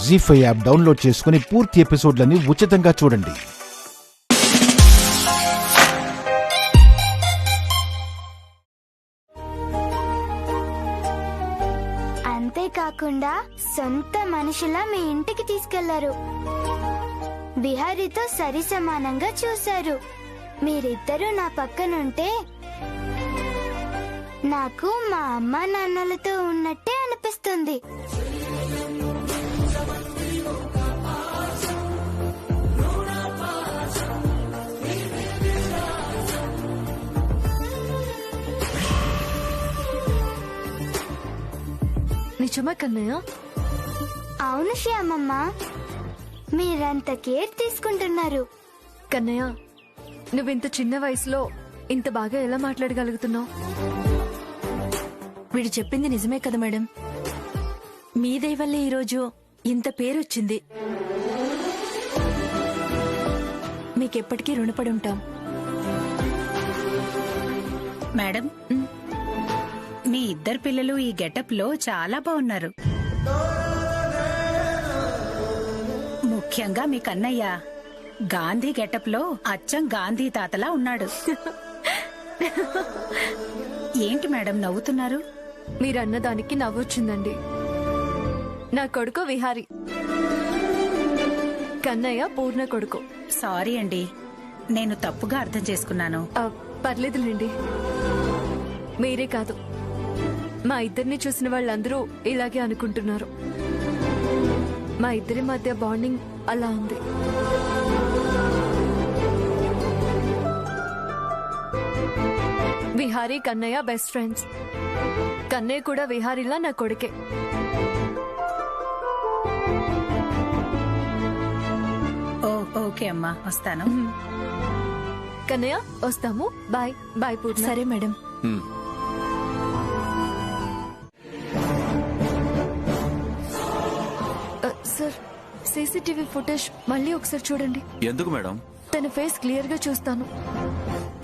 జీ5 app download చేసుకుని పూర్తి ఎపిసోడ్లని ఉచితంగా చూడండి. అంతేకాకుండా సొంత మనుషులా మీ ఇంటికి తీసుకెళ్లారు. విహారీతో సరి సమానంగా చూశారు. మీరిద్దరూ నా పక్కనుంటే నాకు మా అమ్మ నాన్నలతో ఉన్నట్టే అనిపిస్తుంది. నిజమా కన్నయ్య? అవును శ్యామమ్మ, మీరంత కేర్ తీసుకుంటున్నారు. కన్నయ్య, నువ్వింత చిన్న వయసులో ఇంత బాగా ఎలా మాట్లాడగలుగుతున్నావు? వీడు చెప్పింది నిజమే కదా మేడం. మీ దయ వల్లే ఈరోజు ఇంత పేరొచ్చింది. మీకెప్పటికీ రుణపడి ఉంటాం. మేడం, మీ ఇద్దరు పిల్లలు ఈ గెటప్ లో చాలా బాగున్నారు. ముఖ్యంగా మీ కన్నయ్య గాంధీ గెటప్ లో అచ్చం గాంధీ తాతలా ఉన్నాడు. ఏంటి మేడం నవ్వుతున్నారు? మీరన్నదానికి నవ్వొచ్చిందండి. నా కొడుకు విహారీ, కన్నయ్య పూర్ణ కొడుకు. సారీ అండి, నేను తప్పుగా అర్థం చేసుకున్నాను. పర్లేదులేండి. మీరే కాదు, మా ఇద్దరిని చూసిన వాళ్ళందరూ ఇలాగే అనుకుంటున్నారు. మా ఇద్దరి మధ్య బాండింగ్ అలా ఉంది. Vihari Kannayya best friends. కన్నయ్య కూడా విహారీలా నా కొడుకే. ఓకే అమ్మా, వస్తాను. కన్నయ్య వస్తాము. Bye bye Purna. సరే మేడం. సార్, సీసీటీవీ ఫుటేజ్ మళ్ళీ ఒకసారి చూడండి. ఎందుకు మేడం? తన ఫేస్ క్లియర్ గా చూస్తాను.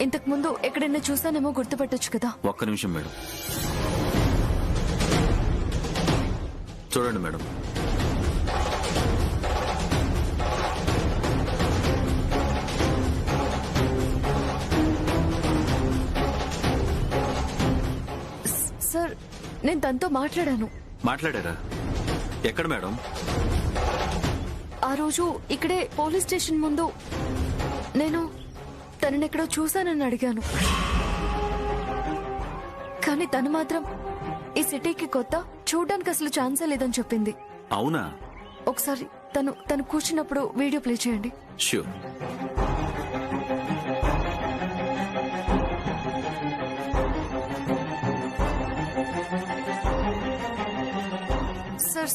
ఇంతకు ముందు ఎక్కడైనా చూసానేమో గుర్తుపట్టొచ్చు కదా. ఒక్క నిమిషం మేడం, చూడండి మేడం. సార్, నేను తనతో మాట్లాడాను. మాట్లాడారా? ఎక్కడ మేడం? ఆ రోజు ఇక్కడే పోలీస్ స్టేషన్ ముందు నేను తననెక్కడో చూశానని అడిగాను. కానీ తను మాత్రం ఈ సిటీకి కొత్త, చూడ్డానికి అసలు ఛాన్సే లేదని చెప్పింది. అవునా? ఒకసారి తను కూర్చున్నప్పుడు వీడియో ప్లే చేయండి. ష్యూర్.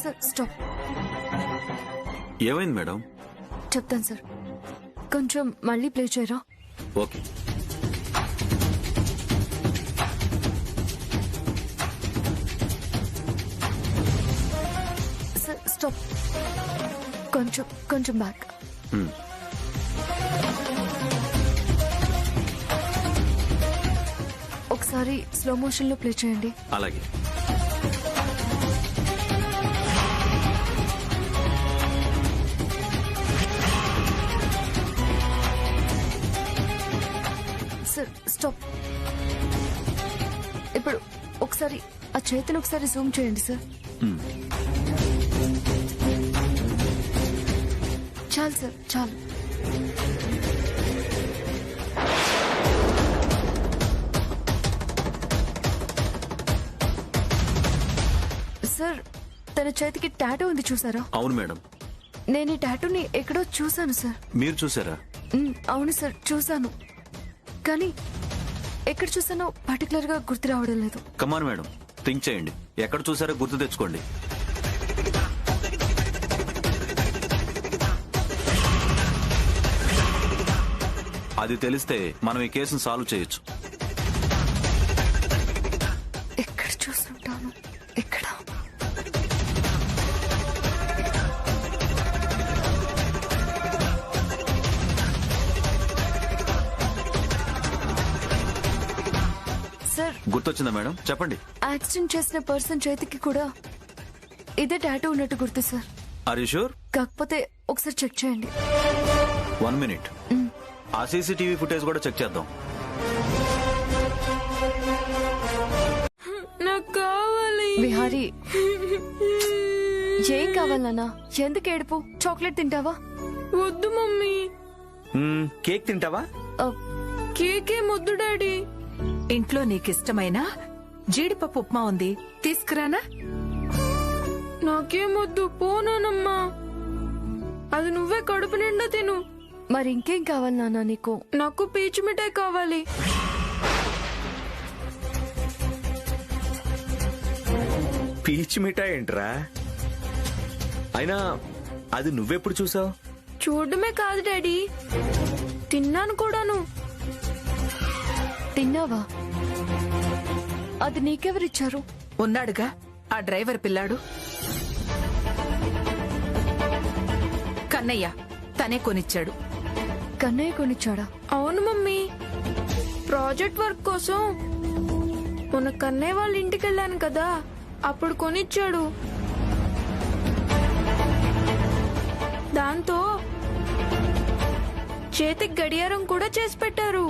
Sir stop. ఏమైంది మేడం? చెప్తాను సార్, కొంచెం మళ్ళీ ప్లే చేయరా? ఓకే. Sir stop. కొంచెం బ్యాక్. ఒకసారి స్లో మోషన్ లో ప్లే చేయండి. అలాగే. Sir stop. ఇప్పుడు ఒకసారి ఆ చేతిని ఒకసారి జూమ్ చేయండి సార్. చాలు సార్, చాలు. సార్, తన చేతికి టాటూ ఉంది, చూసారా? అవును మేడం. నేను ఈ టాటూని ఎక్కడో చూసాను సార్. మీరు చూసారా? అవును సార్, చూసాను. కానీ ఎక్కడ చూసానో పర్టికులర్ గా గుర్తు రావడం లేదు. కమాన్ మేడం, థింక్ చేయండి. ఎక్కడ చూసారో గుర్తు తెచ్చుకోండి. అది తెలిస్తే మనం ఈ కేసును సాల్వ్ చేయొచ్చు. ఎక్కడ చూస్తుంటాను? ఎక్కడ? సార్, గుర్తొచ్చిందా మేడం? చెప్పండి. యాక్సిడెంట్ చేసిన పర్సన్ చేతికి కూడా ఇదే టాటూ ఉన్నట్టు గుర్తు సార్. Are you sure? కాకపోతే ఒకసారి చెక్ చేయండి. 1 minute. ఆ సీసీటీవీ ఫుటేజ్ కూడా చెక్ చేద్దాం. నాకు కావాలి. విహారీ, ఏం కావాలి నాన్న? ఎందుకు ఏడుపు? చాక్లెట్ తింటావా? వద్దు మమ్మీ. కేక్ తింటావా? కేకే వద్దు డాడీ. ఇంట్లో నీకిష్టమైన జీడిపప్పు ఉప్మా ఉంది, తీసుకురానా? నాకేం వద్దు, పోనానమ్మా. అది నువ్వే కడుపు నిండా తిను. మరి ఇంకేం కావాలి నాన్న నీకు? నాకు పీచు మిఠాయి కావాలి. పీచు మిఠాయి ఏంట్రా? అయినా అది నువ్వెప్పుడు చూసావు? చూడడమే కాదు డాడీ, తిన్నాను కూడాను. తిన్నావా? అది నీకెవరిచ్చారు? ఉన్నాడుగా ఆ డ్రైవర్ పిల్లాడు, కన్నయ్య. తనే కొనిచ్చాడు. కన్నయ్య కొనిచ్చాడా? అవును మమ్మీ, ప్రాజెక్ట్ వర్క్ కోసం మొన్న కన్నయ్య వాళ్ళ ఇంటికి వెళ్ళాను కదా, అప్పుడు కొనిచ్చాడు. దాంతో చేతికి గడియారం కూడా చేసి పెట్టారు.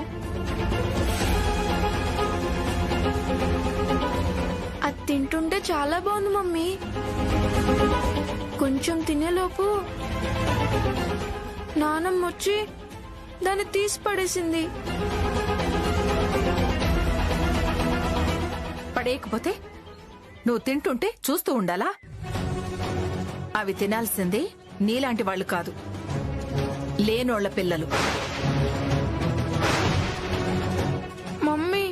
అది తింటుంటే చాలా బాగుంది మమ్మీ. కొంచెం తినేలోపు నానమ్మ వచ్చి దాన్ని తీసి పడేసింది. పడేయకపోతే నువ్వు తింటుంటే చూస్తూ ఉండాలా? అవి తినాల్సింది నీలాంటి వాళ్ళు కాదు, లేనోళ్ల పిల్లలు. మమ్మీ,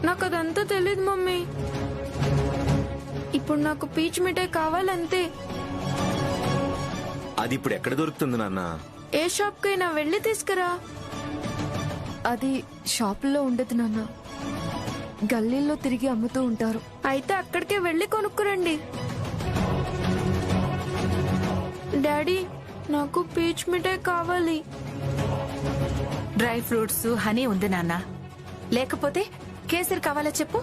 నాకు అదంతా తెలీదు మమ్మీ. ఇప్పుడు నాకు పీచ్ మిఠాయి కావాలంతే. అది ఇప్పుడు ఎక్కడ దొరుకుతుంది నాన్న? ఏ షాప్ కైనా వెళ్ళి తీసుకురా. అది షాపుల్లో ఉండదు నాన్న, గల్లీల్లో తిరిగి అమ్ముతూ ఉంటారు. అయితే అక్కడికే వెళ్ళి కొనుక్కురండి. డాడీ, నాకు పీచ్ మిఠాయి కావాలి. డ్రై ఫ్రూట్స్, హనీ ఉంది నాన్న. లేకపోతే కేసరి కావాలా చెప్పు?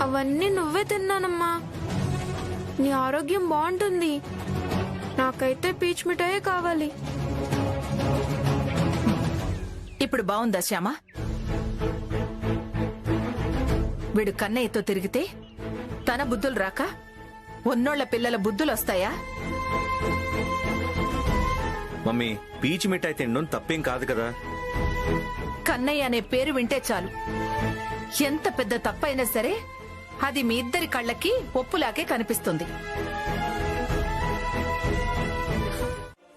అవన్నీ నువ్వే తిన్నానమ్మా, నీ ఆరోగ్యం బాగుంటుంది. నాకైతే పీచ్ మిఠాయే కావాలి. ఇప్పుడు బావుందా శ్యామ? వీడు కన్నయ్యతో తిరిగితే తన బుద్ధులు రాక ఉన్నోళ్ల పిల్లల బుద్ధులొస్తాయా? మమ్మీ, పీచు మిఠాయి తినడం తప్పేం కాదు కదా. కన్నయ్య అనే పేరు వింటే చాలు, ఎంత పెద్ద తప్పైనా సరే అది మీ ఇద్దరి కళ్ళకి ఒప్పులాగే కనిపిస్తుంది.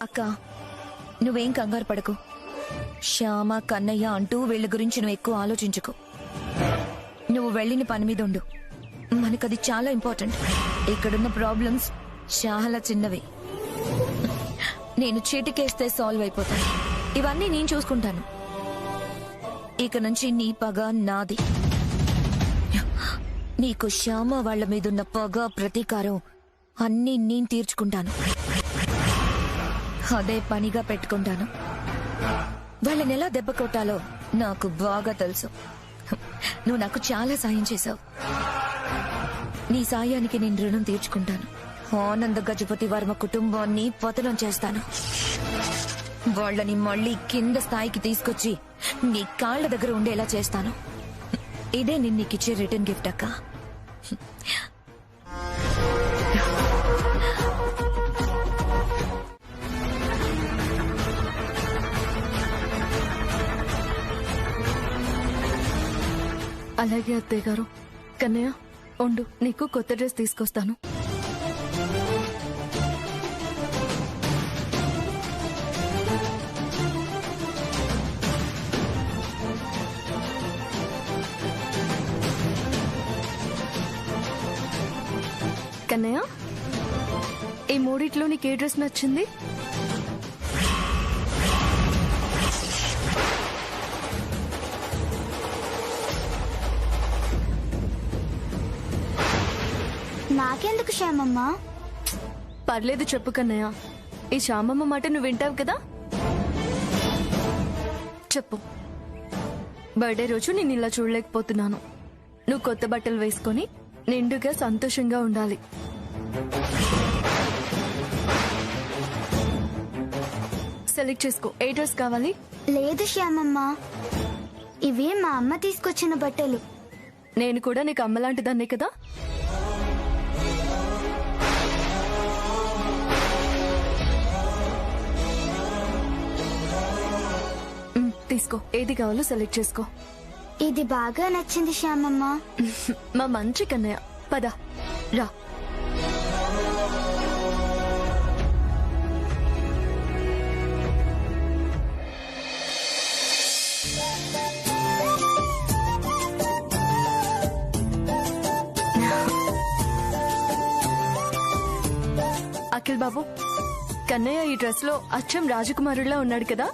అక్క, నువ్వేం కంగారు పడకు. శ్యామ, కన్నయ్య అంటూ వీళ్ళ గురించి నువ్వు ఎక్కువ ఆలోచించుకో. నువ్వు వెళ్ళిన పని మీద ఉండు. మనకది చాలా ఇంపార్టెంట్. ఇక్కడున్న ప్రాబ్లమ్స్ చాలా చిన్నవి. నేను చీటికేస్తే సాల్వ్ అయిపోతాను. ఇవన్నీ నేను చూసుకుంటాను. ఇక నుంచి నీ పగ నాది. నీకు శ్యామ వాళ్ల మీదున్న పగ, ప్రతీకారం అన్నీ నేను తీర్చుకుంటాను. అదే పనిగా పెట్టుకుంటాను. వాళ్ళని ఎలా దెబ్బ కొట్టాలో నాకు బాగా తెలుసు. నువ్వు నాకు చాలా సాయం చేశావు. నీ సాయానికి నేను రుణం తీర్చుకుంటాను. ఆనంద గజపతి వర్మ కుటుంబాన్ని పతనం చేస్తాను. వాళ్ళని మళ్ళీ కింద స్థాయికి తీసుకొచ్చి నీ కాళ్ల దగ్గర ఉండేలా చేస్తాను. ఇదే నేను నీకిచ్చే రిటర్న్ గిఫ్ట్ అక్క. అలాగే అత్తయ్య గారు. కన్నయ్య, ఉండు, నీకు కొత్త డ్రెస్ తీసుకొస్తాను. కన్నయ్య, ఈ మూడిట్లో నీకు ఏ డ్రెస్ నచ్చింది? నాకెందుకు శ్యామమ్మ? పర్లేదు, చెప్పు కన్నయ్య. ఈ శ్యామమ్మ మాట నువ్వు వింటావు కదా, చెప్పు. బర్త్డే రోజు నేను ఇలా చూడలేకపోతున్నాను. నువ్వు కొత్త బట్టలు వేసుకొని నిండుగా సంతోషంగా ఉండాలి. సెలెక్ట్ చేసుకో. ఏ డ్రెస్ కావాలి? లేదు శ్యామమ్మ, ఇవి మా అమ్మ తీసుకొచ్చిన బట్టలు. నేను కూడా నీకు అమ్మలాంటి దాన్నే కదా. తీసుకో, ఏది కావాలో సెలెక్ట్ చేసుకో. ఇది బాగా నచ్చింది శ్యామమ్మ. మా మంచి కన్నయ్య, పద రా. అఖిల్ బాబు, కన్నయ్య ఈ డ్రెస్ లో అచ్చం రాజకుమారుడిలా ఉన్నాడు కదా.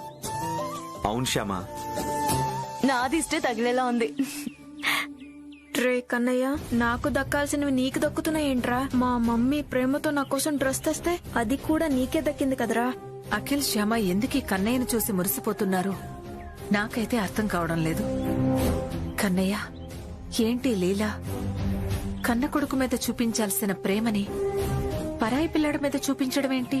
అవును శ్యామ, నాది ఇష్టే తగిలేలా ఉంది. రే కన్నయ్య, నాకు దక్కాల్సినవి నీకు దక్కుతున్నాయేంట్రా? మా మమ్మీ ప్రేమతో నా కోసం డ్రెస్ తెస్తే అది కూడా నీకే దక్కింది కదరా. అఖిల్, శ్యామ ఎందుకు ఈ కన్నయ్యను చూసి మురిసిపోతున్నారు? నాకైతే అర్థం కావడం లేదు. కన్నయ్య, ఏంటి లీలా? కన్న కొడుకు మీద చూపించాల్సిన ప్రేమని పరాయి పిల్లాడి మీద చూపించడం ఏంటి?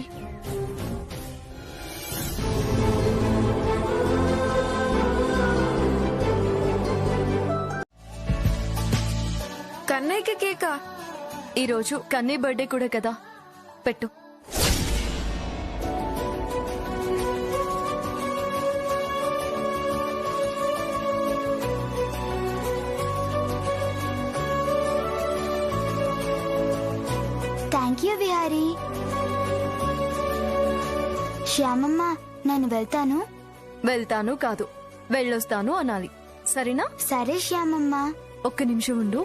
కన్నయ్యకి కేకా? ఈ రోజు కన్నయ్య బర్త్డే కూడా కదా, పెట్టు. Thank you Vihari. శ్యామమ్మ, నేను వెళ్తాను. వెళ్తాను కాదు, వెళ్ళొస్తాను అనాలి, సరేనా? సరే శ్యామమ్మ. ఒక్క నిమిషం ఉండు.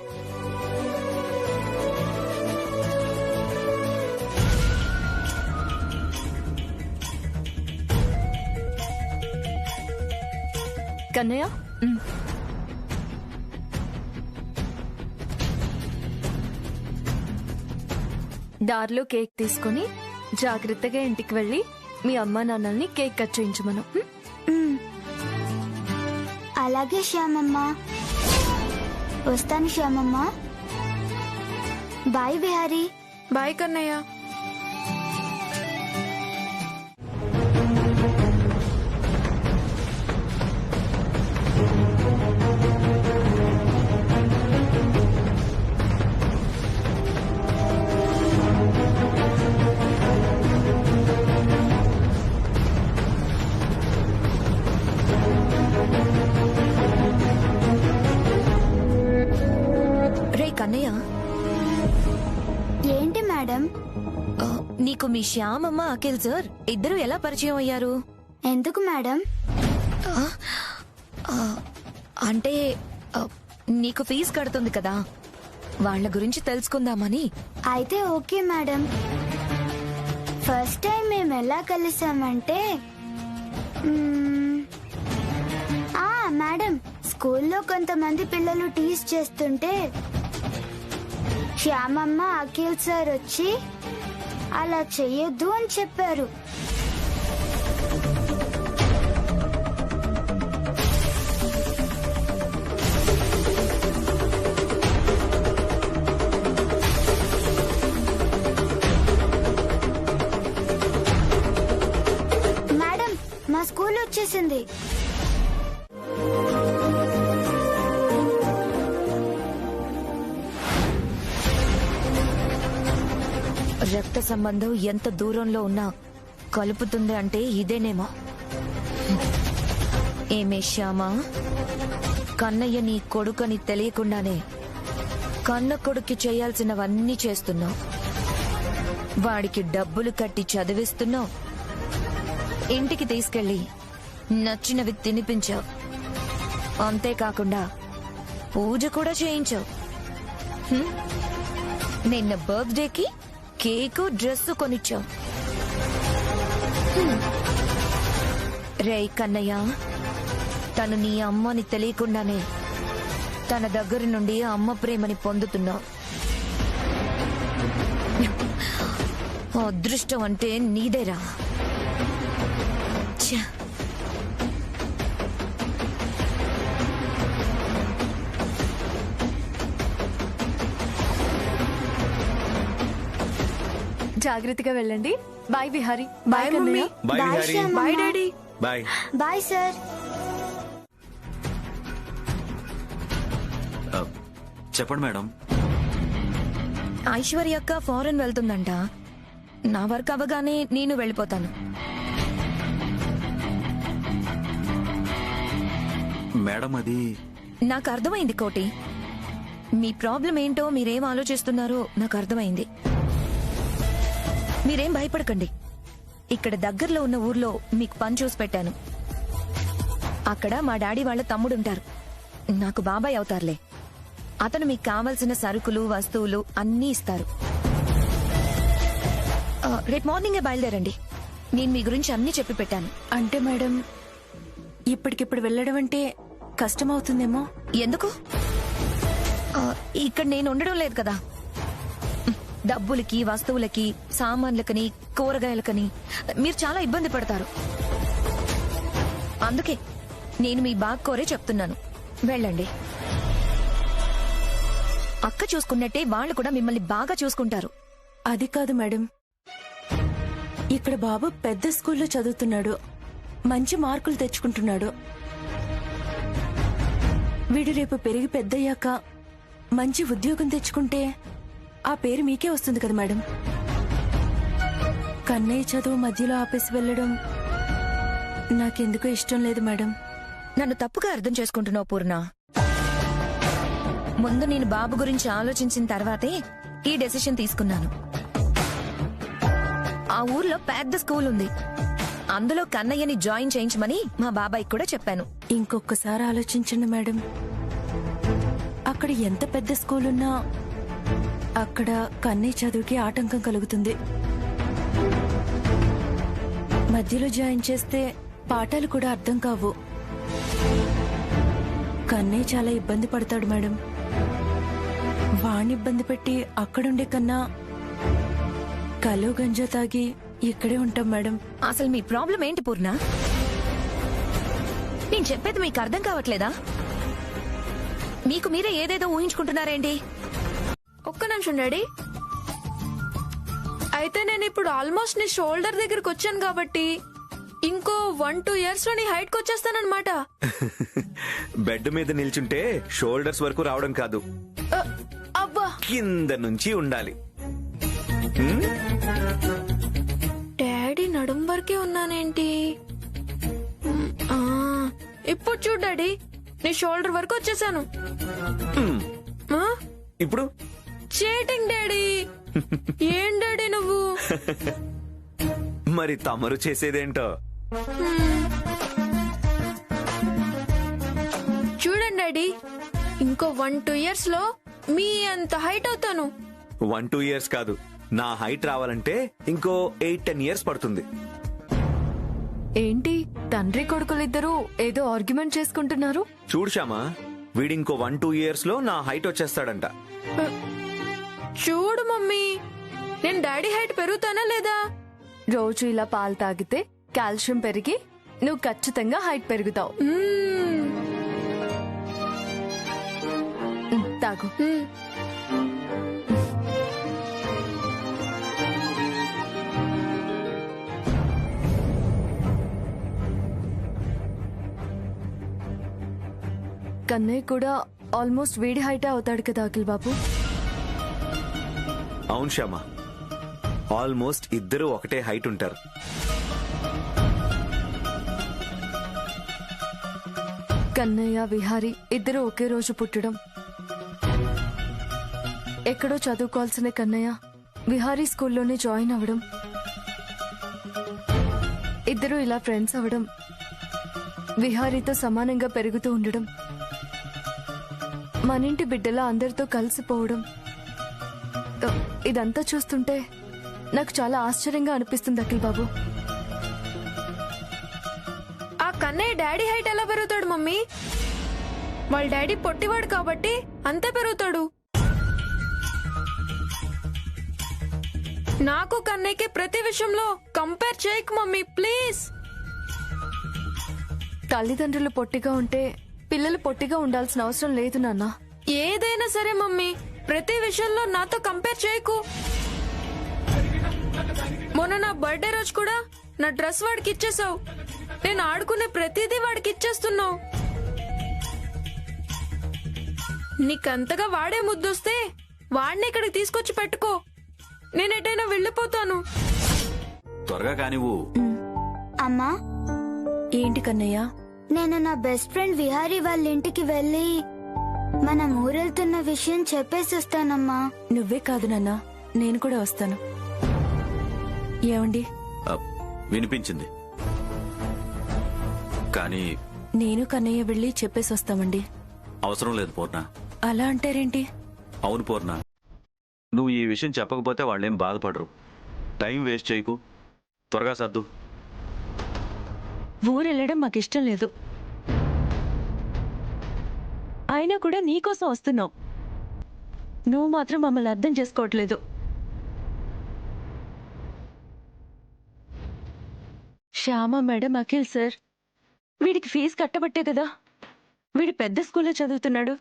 కన్నయ్య, దారిలో కేక్ తీసుకుని జాగ్రత్తగా ఇంటికి వెళ్ళి మీ అమ్మా నాన్నల్ని కేక్ కట్ చేయించమను. అలాగే శ్యామమ్మ. వస్తాను శ్యామమ్మ. బాయ్ విహారీ. బాయ్ కన్నయ్య. రే కన్నయ్య, ఏంటి మేడం? నీకు మీ శ్యామమ్మ అఖిల్ సార్ ఇద్దరు ఎలా పరిచయం అయ్యారు? ఎందుకు మేడం? అంటే నీకు ఫీజు కడుతుంది కదా, వాళ్ళ గురించి తెలుసుకుందామని. అయితే ఓకే మేడం. ఫస్ట్ టైం మేము ఎలా కలిసామంటే మేడం, స్కూల్లో కొంతమంది పిల్లలు టీస్ చేస్తుంటే శ్యామమ్మ అఖిల్ సార్ వచ్చి అలా చెయ్యొద్దు అని చెప్పారు. మేడం, మా స్కూల్ వచ్చేసింది. రక్త సంబంధం ఎంత దూరంలో ఉన్నా కలుపుతుంది అంటే ఇదేనేమో. ఏమే శ్యామ, కన్నయ్య నీ కొడుకని తెలియకుండానే కన్న కొడుక్కి చేయాల్సినవన్నీ చేస్తున్నావు. వాడికి డబ్బులు కట్టి చదివిస్తున్నావు, ఇంటికి తీసుకెళ్లి నచ్చినవి తినిపించావు, అంతేకాకుండా పూజ కూడా చేయించావు. నిన్న బర్త్డేకి కేకు డ్రెస్సు కొనిచ్చావు. రే కన్నయ్య, తను నీ అమ్మని తెలియకుండానే తన దగ్గర నుండి అమ్మ ప్రేమని పొందుతున్నావు. అదృష్టం అంటే నీదేరా. ఛ! జాగ్రత్తగా వెళ్ళండి. Bye Vihari. Bye mummy. Bye bye Vihari. Shyamamma. Bye daddy. Bye. Bye sir. చెప్పండి మేడం. ఐశ్వర్య అక్క ఫారెన్ వెళ్తుందంట. నా వర్క్ అవగానే నేను వెళ్ళిపోతాను. మేడం అది నాకు అర్థమైంది కోటి. మీ ప్రాబ్లం ఏంటో మీరేం ఆలోచిస్తున్నారో నాకు అర్థమైంది. మీరేం భయపడకండి. ఇక్కడ దగ్గరలో ఉన్న ఊర్లో మీకు పని చూసి పెట్టాను. అక్కడ మా డాడీ వాళ్ళ తమ్ముడుంటారు. నాకు బాబాయ్ అవుతారులే. అతను మీకు కావలసిన సరుకులు వస్తువులు అన్నీ ఇస్తారు. రేపు మార్నింగే బయలుదేరండి. నేను మీ గురించి అన్నీ చెప్పి పెట్టాను. అంటే మేడం ఇప్పటికిప్పుడు వెళ్ళడం అంటే కష్టమవుతుందేమో. ఎందుకు? ఇక్కడ నేను ఉండడం లేదు కదా. డబ్బులకి వస్తువులకి సామాన్లకని కూరగాయలకని మీరు చాలా ఇబ్బంది పడతారు. అందుకే నేను మీ బాగోరే చెప్తున్నాను, వెళ్ళండి. అక్క చూసుకున్నట్టే వాళ్ళు కూడా మిమ్మల్ని బాగా చూసుకుంటారు. అది కాదు మేడం, ఇక్కడ బాబు పెద్ద స్కూల్లో చదువుతున్నాడు, మంచి మార్కులు తెచ్చుకుంటున్నాడు. వీడు రేపు పెరిగి పెద్దయ్యాక మంచి ఉద్యోగం తెచ్చుకుంటే ఆ పేరు మీకే వస్తుంది కదా మేడం. కన్నయ్య చదువు మధ్యలో ఆపేసి వెళ్ళడం నాకెందుకో ఇష్టం లేదు మేడం. నన్ను తప్పుగా అర్థం చేసుకుంటున్నావు పూర్ణ. ముందు నేను బాబు గురించి ఆలోచించిన తర్వాతే ఈ డెసిషన్ తీసుకున్నాను. ఆ ఊర్లో పెద్ద స్కూల్ ఉంది. అందులో కన్నయ్యని జాయిన్ చేయించమని మా బాబాయ్ కూడా చెప్పాను. ఇంకొకసారి ఆలోచించండి మేడం. అక్కడ ఎంత పెద్ద స్కూల్ ఉన్నా అక్కడ కన్నయ్య చదువుకి ఆటంకం కలుగుతుంది. మధ్యలో జాయిన్ చేస్తే పాఠాలు కూడా అర్థం కావు. కన్నయ్య చాలా ఇబ్బంది పడతాడు మేడం. వాణ్ణి ఇబ్బంది పెట్టి అక్కడుండే కన్నా కలు గంజా తాగి ఇక్కడే ఉంటాం మేడం. అసలు మీ ప్రాబ్లం ఏంటి పూర్ణ? నేను చెప్పేది మీకు అర్థం కావట్లేదా? మీకు మీరే ఏదేదో ఊహించుకుంటున్నారేంటి? ఒక్క నిమిషం డాడీ. అయితే నేను ఇప్పుడు ఆల్మోస్ట్ నీ షోల్డర్ దగ్గరకు వచ్చాను కాబట్టి ఇంకో 1-2 years లో నీ హైట్ కి వచ్చేస్తానన్నమాట. బెడ్ మీద నిల్చుంటే షోల్డర్స్ వరకు రావడం కాదు, అబ్బా, కింద నుంచి ఉండాలి. డాడీ నడుం వరకే ఉన్నానేంటి? ఆ, ఇప్పుడు చూడు డాడీ, నీ షోల్డర్ వరకు వచ్చేసాను. ఆ? ఇప్పుడు చీటింగ్ డాడీ. ఏం డాడీ నువ్వు? మరి తమరు చేసేదేంటో. చూడండి డాడీ, ఇంకో 1-2 years లో మీ అంత హైట్ అవుతాను. 1-2 years కాదు, నా హైట్ రావాలంటే ఇంకో 8-10 years పడుతుంది. ఏంటి తండ్రి కొడుకులిద్దరూ ఏదో ఆర్గ్యుమెంట్ చేసుకుంటున్నారు? చూడు శ్యామా, వీడింకో 1-2 years లో నా హైట్ వచ్చేస్తాడంట. చూడు మమ్మీ, నేను డాడీ హైట్ పెరుగుతానా లేదా? రోజు ఇలా పాలు తాగితే కాల్షియం పెరిగి నువ్వు ఖచ్చితంగా హైట్ పెరుగుతావు. తాగు. కన్నయ్య కూడా ఆల్మోస్ట్ వీడి హైటే అవుతాడు కదా అఖిల్ బాబు. అవును శ్యామా, ఆల్మోస్ట్ ఇద్దరు ఒకటే హైట్ ఉంటారు. కన్నయ్య విహారీ ఇద్దరు ఒకే రోజు పుట్టడం, ఎక్కడో చదువుకోవాల్సిన కన్నయ్య విహారీ స్కూల్లోనే జాయిన్ అవ్వడం, ఇద్దరు ఇలా ఫ్రెండ్స్ అవ్వడం, విహారీతో సమానంగా పెరుగుతూ ఉండడం, మనింటి బిడ్డలా అందరితో కలిసిపోవడం, ఇదంతా చూస్తుంటే నాకు చాలా ఆశ్చర్యంగా అనిపిస్తుంది అఖిల్ బాబు. ఆ కన్నయ్య డాడీ హైట్ ఎలా పెరుగుతాడు మమ్మీ? వాళ్ళ డాడీ పొట్టివాడు కాబట్టి అంతే పెరుగుతాడు. నాకు కన్నయ్యకి ప్రతి విషయంలో కంపేర్ చేయకు మమ్మీ, ప్లీజ్. తల్లిదండ్రులు పొట్టిగా ఉంటే పిల్లలు పొట్టిగా ఉండాల్సిన అవసరం లేదు నాన్న. ఏదైనా సరే మమ్మీ, ప్రతి విషయంలో నాతో కంపేర్ చేయకు. మొన్న నా బర్త్డే రోజు కూడా నా డ్రెస్ వాడికి ఇచ్చేసావు. నేను ఆడుకునే ప్రతిదీ వాడికి ఇచ్చేస్తున్నావు. నీకంతగా వాడే ముద్దొస్తే వాడిని ఇక్కడికి తీసుకొచ్చి పెట్టుకో. నేను ఎటైనా వెళ్ళిపోతాను. త్వరగా కానివ్వు. అమ్మా, ఏంటి కన్నయ్య? నేను నా బెస్ట్ ఫ్రెండ్ విహారీ వాళ్ళ ఇంటికి వెళ్ళి మనం ఊరెళ్తున్న విషయం చెప్పేసి వస్తానమ్మా. నువ్వే కాదు నాన్న, నేను కూడా వస్తాను. ఏమండి? వినిపించింది, కానీ నేను కన్నయ్య వెళ్ళి చెప్పేసి వస్తామండి. అవసరం లేదు పూర్ణ. అలా అంటారేంటి? అవును పూర్ణ, నువ్వు ఈ విషయం చెప్పకపోతే వాళ్ళేం బాధపడరు. టైం వేస్ట్ చేయకు, త్వరగా సర్దు. ఊరెళ్ళడం మాకిష్టం లేదు. అయినా కూడా నీకోసం వస్తున్నావు. నువ్వు మాత్రం మమ్మల్ని అర్థం చేసుకోవట్లేదు. శ్యామ మేడం, అఖిల్ సార్, వీడికి ఫీజు కట్టబట్టే కదా వీడు పెద్ద స్కూల్లో చదువుతున్నాడు.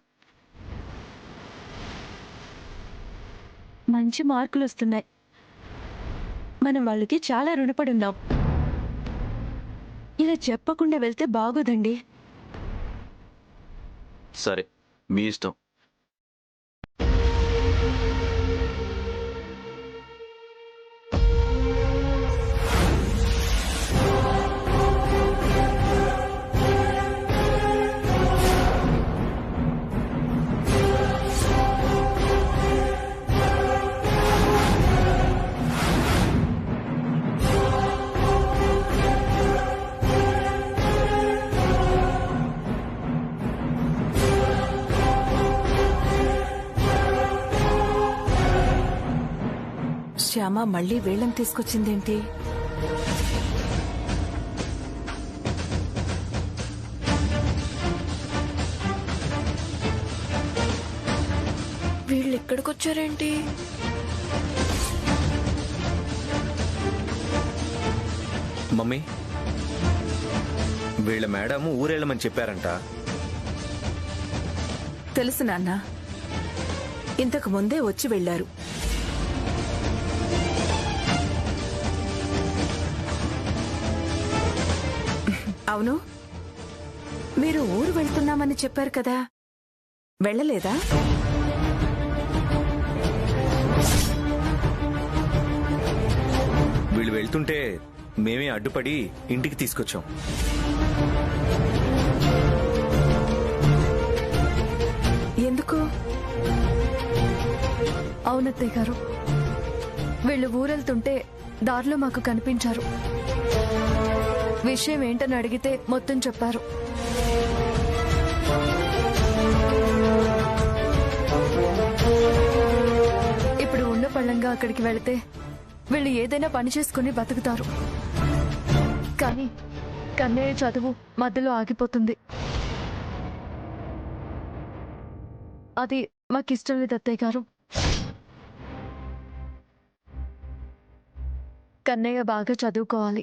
మంచి మార్కులు వస్తున్నాయి. మనం వాళ్ళకి చాలా రుణపడి ఉన్నాం. ఇలా చెప్పకుండా వెళ్తే బాగోదండి. సరే, మీ ఇష్టం. శ్యామ మళ్ళీ వేళ్ళని తీసుకొచ్చిందేంటి? వీళ్ళు ఎక్కడికొచ్చారేంటి? మమ్మీ, వీళ్ళ మేడం ఊరెళ్ళమని చెప్పారంట. తెలుసు నాన్న, ఇంతకు ముందే వచ్చి వెళ్లారు. అవును, మీరు ఊరు వెళ్తున్నామని చెప్పారు కదా, వెళ్ళలేదా? వీళ్ళు వెళ్తుంటే మేమే అడ్డుపడి ఇంటికి తీసుకొచ్చాం. ఎందుకు? అవునత్తయ్య గారు, వీళ్ళు ఊరెళ్తుంటే దారిలో మాకు కనిపించారు. విషయం ఏంటని అడిగితే మొత్తం చెప్పారు. ఇప్పుడు ఉన్న పళ్ళంగా అక్కడికి వెళితే వీళ్ళు ఏదైనా పని చేసుకుని బతుకుతారు. కానీ కన్నయ్య చదువు మధ్యలో ఆగిపోతుంది. అది మాకిష్టం లేదు అత్తయ్య గారు. కన్నయ్య బాగా చదువుకోవాలి,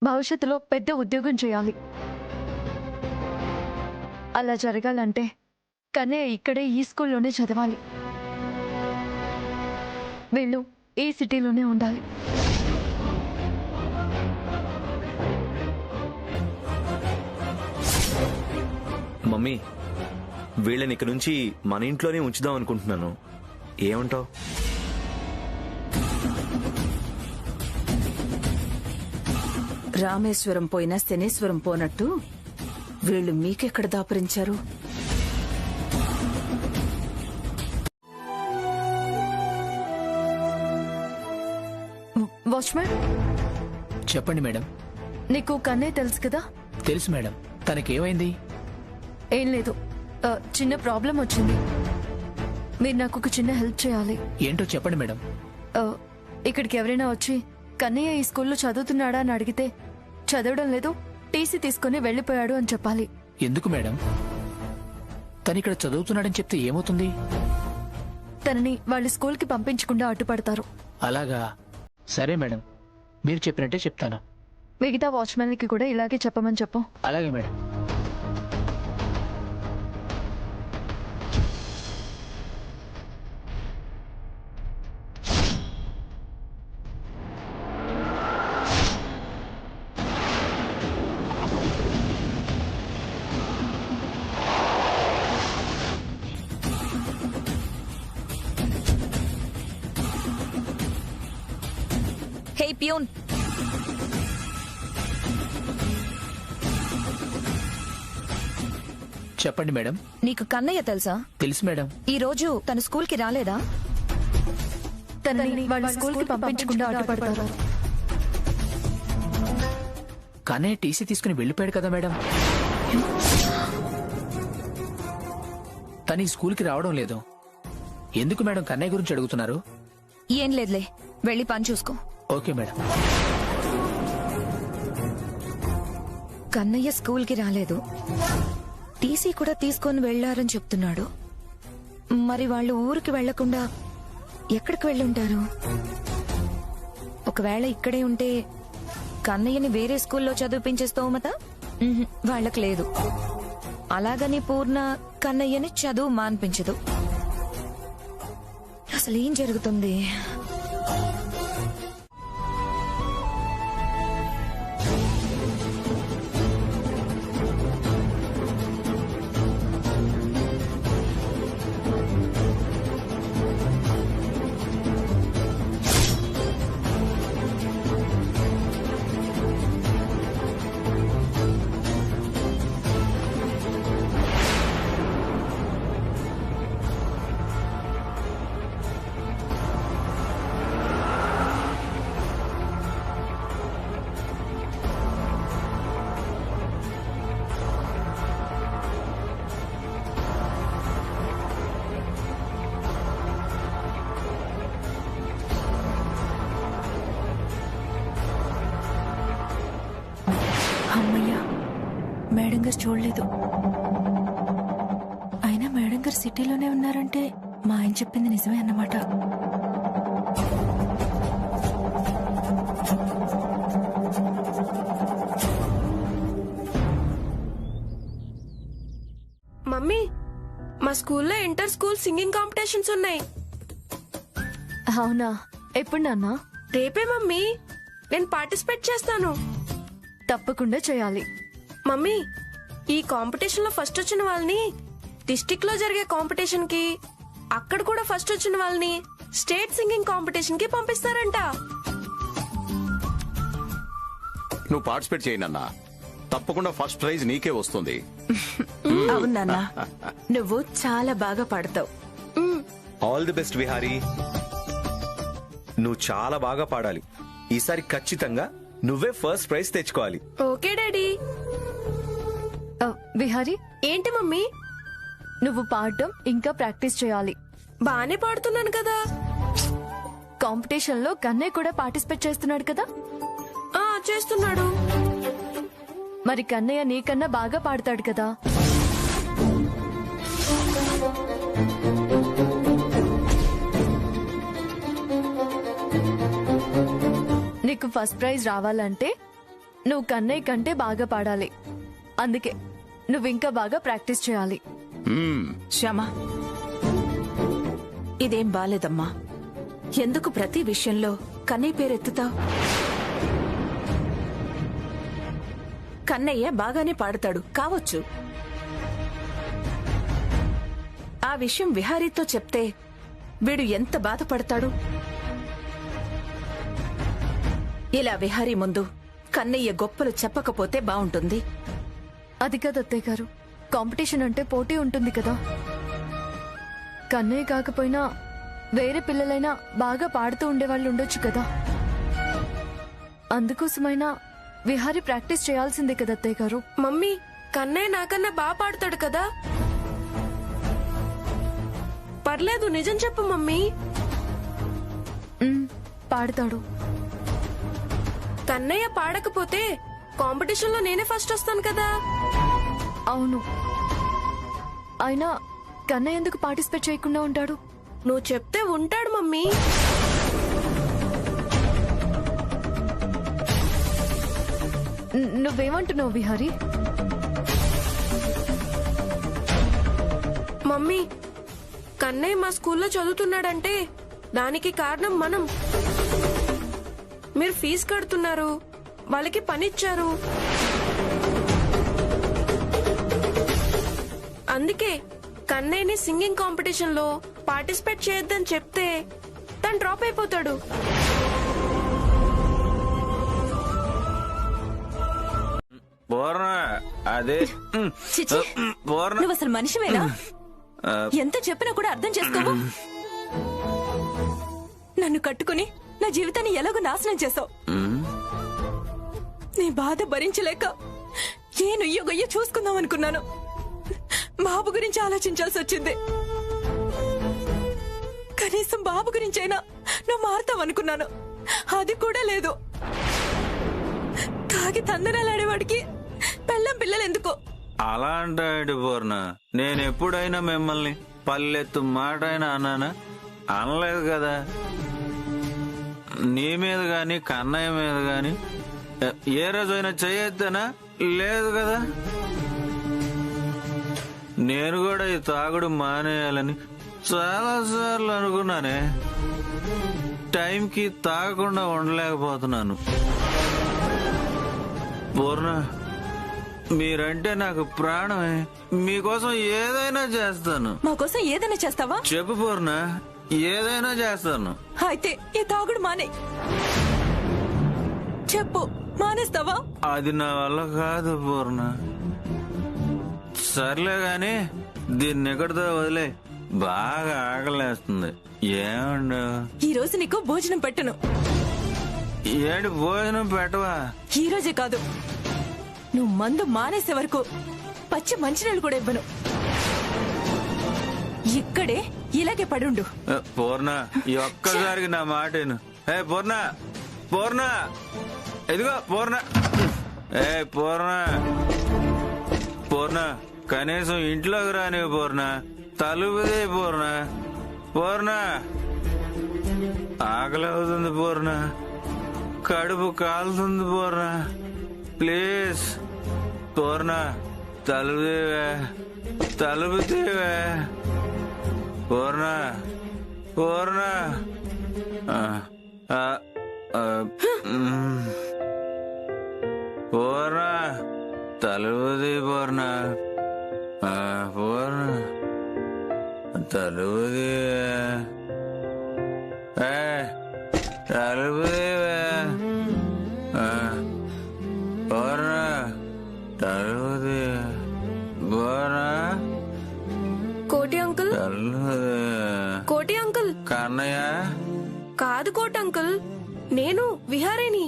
భవిష్యత్తులో పెద్ద ఉద్యోగం చేయాలి. అలా జరగాలంటే కన్నయ్య ఇక్కడే ఈ స్కూల్లోనే చదవాలి. వీళ్ళు ఈ సిటీలోనే ఉండాలి. మమ్మీ, వీళ్ళని ఇక నుంచి మన ఇంట్లోనే ఉంచుదాం అనుకుంటున్నాను. ఏమంటావు? రామేశ్వరం పోయినా శనేశ్వరం పోనట్టు వీళ్ళు మీకెక్కడ దాపరించారు? వాచ్మెన్, చెప్పండి మేడం. నీకు కన్నయ్య తెలుసు కదా? తెలుసు మేడం. తనకేమైంది? ఏం లేదు, చిన్న ప్రాబ్లం వచ్చింది. మీరు నాకు ఒక చిన్న హెల్ప్ చేయాలి. ఏంటో చెప్పండి మేడం. ఇక్కడికి ఎవరైనా వచ్చి కన్నయ్య ఈ స్కూల్లో చదువుతున్నాడా అని అడిగితే చదవడం లేదు, టీసీ తీసుకుని వెళ్లిపోయాడు అని చెప్పాలి. ఎందుకు మేడం? తనిక్కడ చదువుతున్నాడని చెప్తే ఏమవుతుంది? తనని వాళ్ళ స్కూల్కి పంపించకుండా అడ్డుపడతారు. అలాగా? సరే మేడం, మీరు చెప్పినట్టే చెప్తాను. మిగతా వాచ్మెన్కి కూడా ఇలాగే చెప్పమని చెప్పు. అలాగే మేడం. హే ప్యూన్, చెప్పండి మేడం. నీకు కన్నయ్య తెలుసా? తెలుసు మేడం. ఈ రోజు తన స్కూల్ కి రాలేదా? తనని వాళ్ళ స్కూల్ కి పంపించకుండా అడ్డుపడతారు. కానీ టీసీ తీసుకుని వెళ్ళిపోయాడు కదా మేడం. తను ఈ స్కూల్కి రావడం లేదు. ఎందుకు మేడం కన్నయ్య గురించి అడుగుతున్నారు? ఏం లేదులే, వెళ్ళి పని చూసుకో. Okay madam. కన్నయ్య స్కూల్ కి రాలేదు, టీసీ కూడా తీసుకొని వెళ్లారని చెప్తున్నాడు. మరి వాళ్ళు ఊరికి వెళ్లకుండా ఎక్కడికి వెళ్ళుంటారు? ఒకవేళ ఇక్కడే ఉంటే కన్నయ్యని వేరే స్కూల్లో చదివిపించే స్తోమత వాళ్ళకి లేదు. అలాగని పూర్ణ కన్నయ్యని చదువు మాన్పించదు. అసలు ఏం జరుగుతుంది? అమ్మయ్యా, మేడం గారు చూడలేదు. అయినా మేడం గారు సిటీలోనే ఉన్నారంటే మా ఆయన చెప్పింది నిజమే అన్నమాట. మమ్మీ, మా స్కూల్లో ఇంటర్ స్కూల్ సింగింగ్ కాంపిటీషన్స్ ఉన్నాయి. అవునా? ఎప్పుడు నాన్న? రేపే మమ్మీ. నేను పార్టిసిపేట్ చేస్తాను. తప్పకుండా చేయాలి. మమ్మీ, ఈ కాంపిటీషన్ లో ఫస్ట్ వచ్చిన వాళ్ళని డిస్ట్రిక్ట్ లో జరిగే కాంపిటీషన్ కి, అక్కడ కూడా ఫస్ట్ వచ్చిన వాళ్ళని స్టేట్ సింగింగ్ కాంపిటీషన్ కి పంపిస్తారంట. నువ్వు పార్టిసిపేట్ చేయనన్నా, తప్పకుండా ఫస్ట్ ప్రైజ్ నీకే వస్తుంది. అవునన్నా, నువ్వు చాలా బాగా పాడతావు. All the best Vihari. నువ్వు చాలా బాగా పాడాలి. ఈసారి ఖచ్చితంగా నువ్వే ఫస్ట్ ప్రైజ్ తెచ్చుకోవాలి. Okay daddy. విహారీ, ఏంటి మమ్మీ? నువ్వు పాడటం ఇంకా ప్రాక్టీస్ చేయాలి. బానే పాడుతున్నాను కదా. కాంపిటీషన్ లో కన్నయ్య కూడా పార్టిసిపేట్ చేస్తున్నాడు కదా? చేస్తున్నాడు. మరి కన్నయ్య నీకన్నా బాగా పాడతాడు కదా? నీకు ఫస్ట్ ప్రైజ్ రావాలంటే నువ్వు కన్నయ్య కంటే బాగా పాడాలి. అందుకే నువ్వు ఇంకా బాగా ప్రాక్టీస్ చేయాలి. శ్యామా, ఇదేం బాలేదమ్మా. ఎందుకు ప్రతి విషయంలో కన్నయ్య పేరెత్తుతావు? కన్నయ్య బాగానే పాడతాడు కావచ్చు. ఆ విషయం విహారీతో చెప్తే వీడు ఎంత బాధపడతాడు. ఇలా విహారీ ముందు కన్నయ్య గొప్పలు చెప్పకపోతే బావుంటుంది. అది కాదు అత్తయ్య గారు, కాంపిటీషన్ అంటే పోటీ ఉంటుంది కదా. కన్నయ్య కాకపోయినా వేరే పిల్లలైనా బాగా పాడుతూ ఉండేవాళ్ళు ఉండొచ్చు కదా. అందుకోసమైనా విహారీ ప్రాక్టీస్ చేయాల్సిందే కదా అత్తయ్య గారు. మమ్మీ, కన్నయ్య నాకన్నా బాగా పాడతాడు కదా. పర్లేదు, నిజం చెప్పు మమ్మీ. పాడతాడు. కన్నయ్య పాడకపోతే కాంపిటీషన్ లో నేనే ఫస్ట్ వస్తాను కదా. అవును, అయినా కన్నయ్య ఎందుకు పార్టిసిపేట్ చేయకుండా ఉంటాడు? నువ్వు చెప్తే ఉంటాడు మమ్మీ. నువ్వేమంటున్నావు విహారీ? మమ్మీ, కన్నయ్య మా స్కూల్లో చదువుతున్నాడంటే దానికి కారణం మనం. మీరు ఫీజు కడుతున్నారు, వాళ్ళకి పనిచ్చారు. అందుకే కన్నయ్యని సింగింగ్ కాంపిటీషన్ లో పార్టిసిపేట్ చేయొద్దని చెప్తే తను డ్రాప్ అయిపోతాడు. అదే చిచి, పూర్ణ నువ్వు అసలు మనిషివేనా? ఎంత చెప్పినా కూడా అర్థం చేసుకోవు. నన్ను కట్టుకుని నా జీవితాన్ని ఎలాగో నాశనం చేసావు. నీ బాధ భరించలేక ఏ నుయ్యో గొయ్యో చూసుకుందాం అనుకున్నాను. బాబు గురించి ఆలోచించాల్సి వచ్చింది. కనీసం బాబు గురించైనా నువ్వు మారుతావు అనుకున్నాను. అది కూడా లేదు. తాగి తందనాలాడేవాడికి పెళ్ళం పిల్లలు ఎందుకు? అలా అంటాడు పూర్ణ. నేను ఎప్పుడైనా మిమ్మల్ని పల్లెత్తు మాట అయినా అన్నానా? అనలేదు కదా. నీ మీద గాని కన్నయ్య మీద గాని ఏ రోజైనా చేయొద్దనా? లేదు కదా. నేను కూడా ఈ తాగుడు మానేయాలని చాలా సార్లు అనుకున్నానే. టైంకి తాగకుండా ఉండలేకపోతున్నాను. పూర్ణ, మీరంటే నాకు ప్రాణమే. మీకోసం ఏదైనా చేస్తాను. మా కోసం ఏదైనా చేస్తావా? చెప్పు పూర్ణ, ఏదైనా చేస్తాను. అయితే ఈ తాగుడు మానే. చెప్పు, మానేస్తావా? అది నా వల్ల కాదు పూర్ణ. సర్లే గాని దీన్ని ఎక్కడితో వదిలే. బాగా ఆకలేస్తుంది. ఏమండు ఈ రోజు నీకు భోజనం పెట్టను. ఏంటి భోజనం పెట్టవా? ఈ రోజే కాదు, నువ్వు మందు మానేసే వరకు పచ్చి మంచినీళ్ళు కూడా ఇవ్వను. ఇక్కడే ఇలాగే పడుండు. పూర్ణ, ఈ ఒక్కసారికి నా మాట విను. ఏ పూర్ణ, పూర్ణ, ఇదిగో పూర్ణ. ఏ పూర్ణ, పూర్ణ, కనీసం ఇంట్లోకి రాని పూర్ణ. తలుపుదే పూర్ణ. పూర్ణ, ఆకలి అవుతుంది పూర్ణ. కడుపు కాలుతుంది పూర్ణ. ప్లీజ్ పూర్ణ, తలుపుదేవే, తలుపుదేవే. పూర్ణ, పూర్ణ. పూర్ణ, తలుపుది పూర్ణ. పూర్ణ, తలుపుది. తలుపుదేవే. పూర్ణ, తలుపుది. పూర్ణ, కోటి అంకుల్, తలుపుది. కోటి అంకుల్. కన్నయ్య కాదు కోటి అంకుల్, నేను విహారేని.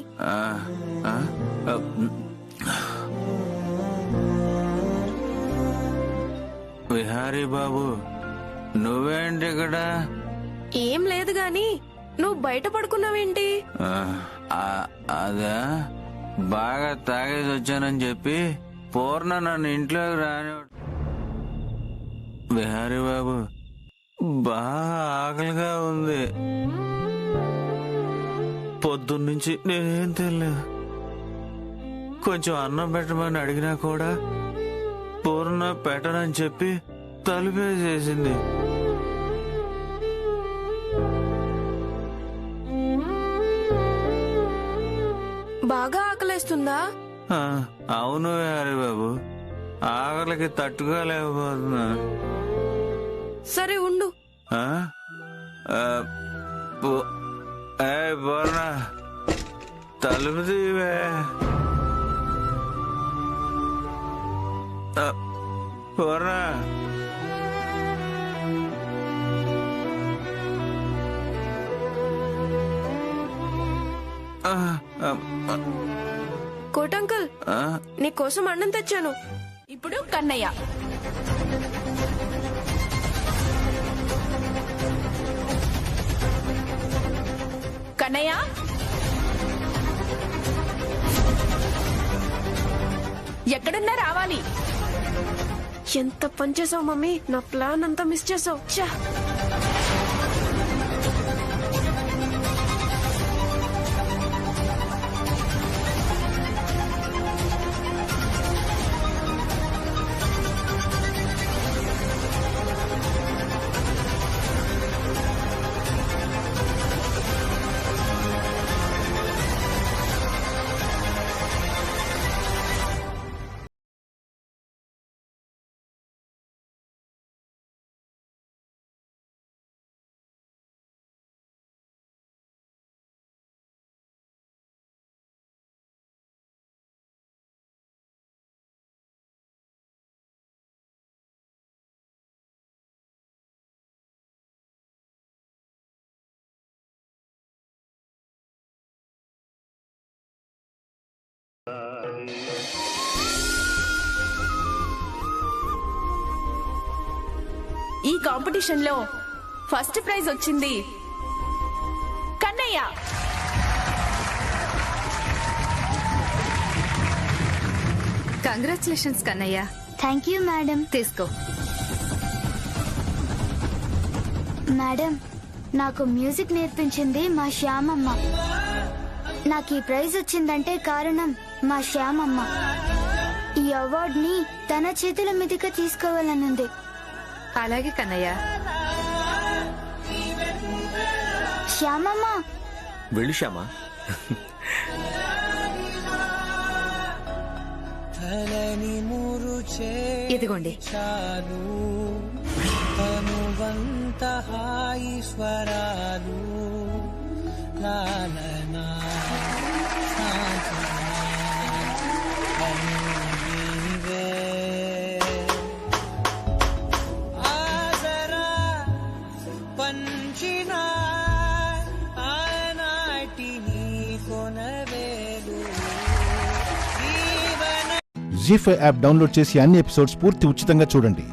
విహారీ బాబు, నువ్వేంటి ఇక్కడ? ఏం లేదు గాని నువ్వు బయట పడుకున్నావేంటి? అదా, బాగా తాగేసి వచ్చానని చెప్పి పూర్ణ నన్ను ఇంట్లోకి రాని. విహారీ బాబు, బాగా ఆకలిగా ఉంది. పొద్దున్నుంచి నేనేం తెలియదు. కొంచెం అన్నం పెట్టమని అడిగినా కూడా పూర్ణ పెట్టనని చెప్పి తలుపేసేసింది. బాగా ఆకలేస్తుందా? అవును హరి బాబు, ఆకలికి తట్టుకోలేకపోతున్నా. సరే ఉండు. పూర్ణ, తలుపు తీవే. పూర్ణ, కోటంకుల్, నీకోసం అన్నం తెచ్చాను. ఇప్పుడు కన్నయ్య. కన్నయ్య, ఎక్కడున్నా రావాలి. ఎంత పని చేసావు మమ్మీ, నా ప్లాన్ అంతా మిస్ చేసావు. ఈ కాంపిటీషన్ లో ఫస్ట్ ప్రైజ్ వచ్చింది Kannayya. Congratulations Kannayya. Thank you madam. తీసుకో. మేడం, నాకు మ్యూజిక్ నేర్పించింది మా శ్యామమ్మ. నాకు ఈ ప్రైజ్ వచ్చిందంటే కారణం మా శ్యామమ్మ. ఈ అవార్డుని తన చేతుల మీదుగా తీసుకోవాలనుంది. అలాగే కన్నయ్య. శ్యామమ్మ, వెళ్ళు శ్యామా. ఇదిగోండి. జీ5 యాప్ డౌన్లోడ్ చేసి అన్ని ఎపిసోడ్స్ పూర్తి ఉచితంగా చూడండి.